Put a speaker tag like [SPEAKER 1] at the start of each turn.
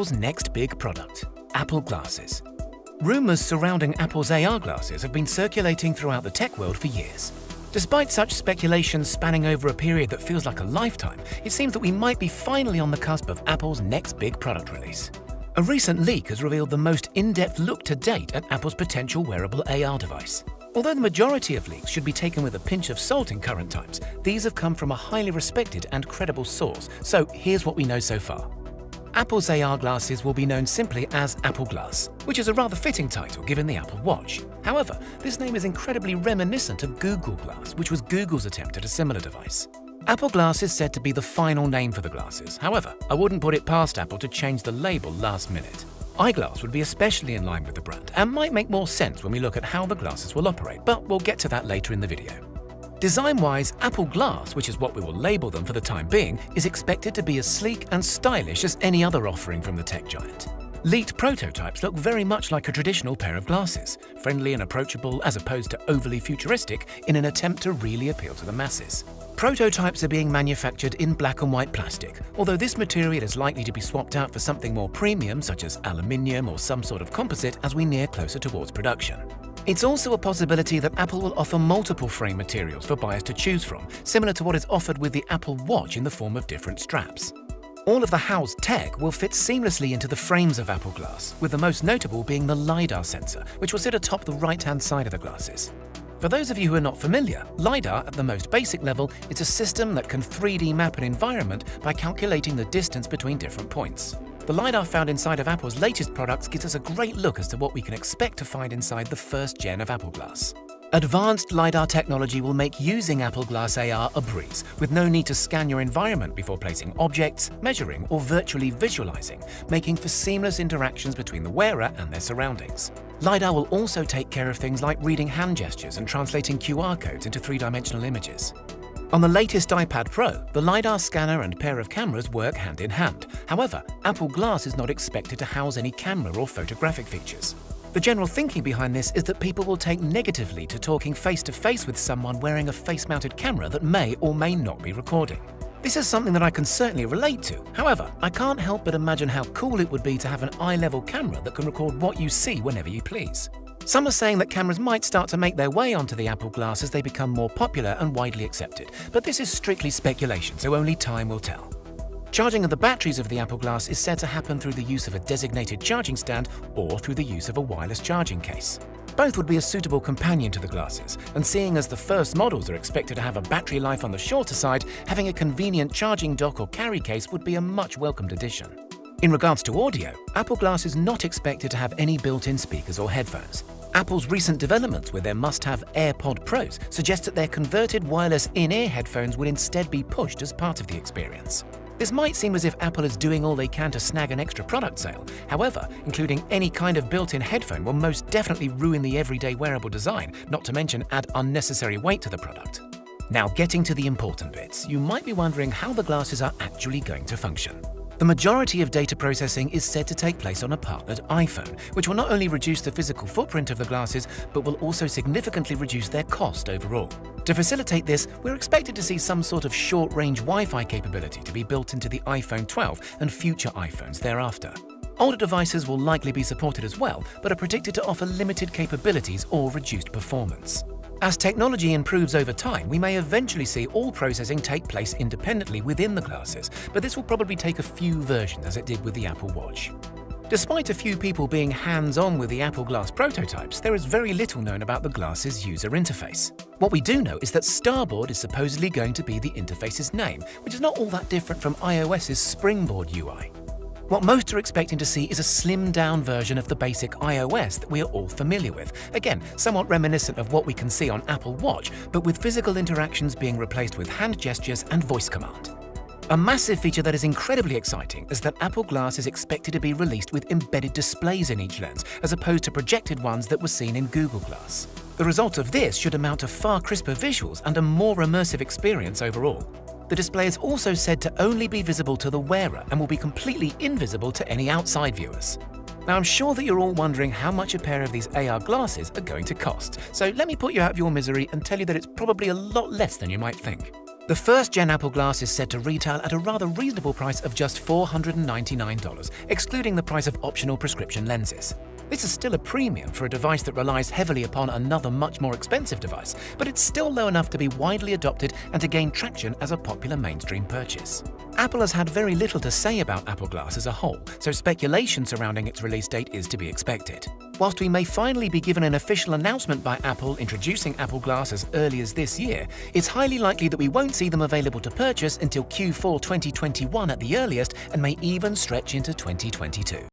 [SPEAKER 1] Apple's next big product, Apple glasses. Rumors surrounding Apple's AR glasses have been circulating throughout the tech world for years. Despite such speculation spanning over a period that feels like a lifetime, it seems that we might be finally on the cusp of Apple's next big product release. A recent leak has revealed the most in-depth look to date at Apple's potential wearable AR device. Although the majority of leaks should be taken with a pinch of salt in current times, these have come from a highly respected and credible source, so here's what we know so far. Apple's AR glasses will be known simply as Apple Glass, which is a rather fitting title given the Apple Watch. However, this name is incredibly reminiscent of Google Glass, which was Google's attempt at a similar device. Apple Glass is said to be the final name for the glasses. However, I wouldn't put it past Apple to change the label last minute. Eyeglass would be especially in line with the brand and might make more sense when we look at how the glasses will operate, but we'll get to that later in the video. Design-wise, Apple Glass, which is what we will label them for the time being, is expected to be as sleek and stylish as any other offering from the tech giant. Leaked prototypes look very much like a traditional pair of glasses, friendly and approachable as opposed to overly futuristic in an attempt to really appeal to the masses. Prototypes are being manufactured in black and white plastic, although this material is likely to be swapped out for something more premium such as aluminium or some sort of composite as we near closer towards production. It's also a possibility that Apple will offer multiple frame materials for buyers to choose from, similar to what is offered with the Apple Watch in the form of different straps. All of the housed tech will fit seamlessly into the frames of Apple Glass, with the most notable being the LiDAR sensor, which will sit atop the right-hand side of the glasses. For those of you who are not familiar, LiDAR, at the most basic level, is a system that can 3D map an environment by calculating the distance between different points. The LiDAR found inside of Apple's latest products gives us a great look as to what we can expect to find inside the first gen of Apple Glass. Advanced LiDAR technology will make using Apple Glass AR a breeze, with no need to scan your environment before placing objects, measuring, or virtually visualizing, making for seamless interactions between the wearer and their surroundings. LiDAR will also take care of things like reading hand gestures and translating QR codes into three-dimensional images. On the latest iPad Pro, the LiDAR scanner and pair of cameras work hand in hand. However, Apple Glass is not expected to house any camera or photographic features. The general thinking behind this is that people will take negatively to talking face-to-face with someone wearing a face-mounted camera that may or may not be recording. This is something that I can certainly relate to. However, I can't help but imagine how cool it would be to have an eye-level camera that can record what you see whenever you please. Some are saying that cameras might start to make their way onto the Apple Glass as they become more popular and widely accepted, but this is strictly speculation, so only time will tell. Charging of the batteries of the Apple Glass is said to happen through the use of a designated charging stand or through the use of a wireless charging case. Both would be a suitable companion to the glasses, and seeing as the first models are expected to have a battery life on the shorter side, having a convenient charging dock or carry case would be a much welcomed addition. In regards to audio, Apple Glass is not expected to have any built-in speakers or headphones. Apple's recent developments with their must-have AirPod Pros suggest that their converted wireless in-ear headphones would instead be pushed as part of the experience. This might seem as if Apple is doing all they can to snag an extra product sale. However, including any kind of built-in headphone will most definitely ruin the everyday wearable design, not to mention add unnecessary weight to the product. Now, getting to the important bits, you might be wondering how the glasses are actually going to function. The majority of data processing is said to take place on a partnered iPhone, which will not only reduce the physical footprint of the glasses, but will also significantly reduce their cost overall. To facilitate this, we're expected to see some sort of short-range Wi-Fi capability to be built into the iPhone 12 and future iPhones thereafter. Older devices will likely be supported as well, but are predicted to offer limited capabilities or reduced performance. As technology improves over time, we may eventually see all processing take place independently within the glasses, but this will probably take a few versions as it did with the Apple Watch. Despite a few people being hands-on with the Apple Glass prototypes, there is very little known about the glasses' user interface. What we do know is that Starboard is supposedly going to be the interface's name, which is not all that different from iOS's Springboard UI. What most are expecting to see is a slimmed-down version of the basic iOS that we are all familiar with. Again, somewhat reminiscent of what we can see on Apple Watch, but with physical interactions being replaced with hand gestures and voice command. A massive feature that is incredibly exciting is that Apple Glass is expected to be released with embedded displays in each lens, as opposed to projected ones that were seen in Google Glass. The result of this should amount to far crisper visuals and a more immersive experience overall. The display is also said to only be visible to the wearer and will be completely invisible to any outside viewers. Now, I'm sure that you're all wondering how much a pair of these AR glasses are going to cost, so let me put you out of your misery and tell you that it's probably a lot less than you might think. The first-gen Apple Glass is said to retail at a rather reasonable price of just $499, excluding the price of optional prescription lenses. This is still a premium for a device that relies heavily upon another much more expensive device, but it's still low enough to be widely adopted and to gain traction as a popular mainstream purchase. Apple has had very little to say about Apple Glass as a whole, so speculation surrounding its release date is to be expected. Whilst we may finally be given an official announcement by Apple introducing Apple Glass as early as this year, it's highly likely that we won't see them available to purchase until Q4 2021 at the earliest and may even stretch into 2022.